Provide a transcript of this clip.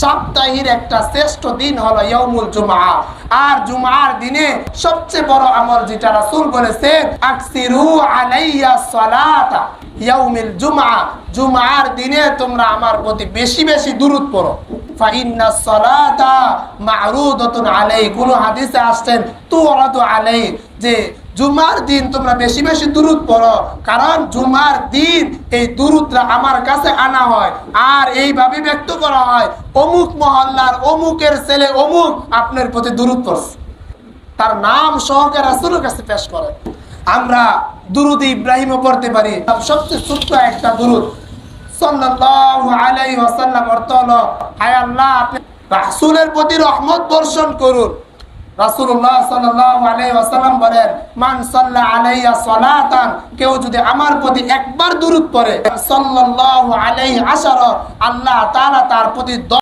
সপ্তাহের একটা শ্রেষ্ঠ দিন হলো ইয়াউমুল জুমআ। আর জুমার দিনে সবচেয়ে বড় আমল যেটা রাসূল বলেছেন, আকসিরু আলাইয়া সালাতা ইয়াউমিল জুমআ, জুমার দিনে তোমরা আমার প্রতি বেশি বেশি দুরূদ পড়ো। ফাইন্না সালাতা মা'রুদাতুন আলাই, কোন হাদিসে আসছেন তুরাদু আলাই, যে জুমার দিন তোমরা বেশি বেশি দুরূদ পড়ো, কারণ জুমার দিন এই দুরূদটা আমার কাছে আনা হয় আর এইভাবে ব্যক্ত করা হয়, অমুক মহল্লার অমুকের ছেলে অমুক আপনার প্রতি দুরূদ পড়ছে, তার নাম সহকারে রাসূলের কাছে পেশ করে। আমরা দুরূদ ইব্রাহিমও পড়তে পারি, সবচেয়ে ছোট্ট একটা দুরূদ সাল্লাল্লাহু আলাইহি ওয়াসাল্লাম, অর্থ হলো, হায় আল্লাহ আপনি রাসূলের প্রতি রহমত বর্ষণ করুন। রাসূলুল্লাহ সাল্লাল্লাহু আলাইহি ওয়াসাল্লাম বলেন, মান সাল্লা আলাইয়া সালাতান, কেউ যদি আমার প্রতি একবার দুরূদ পড়ে, সাল্লাল্লাহু আলাইহি আশারা, আল্লাহ তাআলা তার প্রতি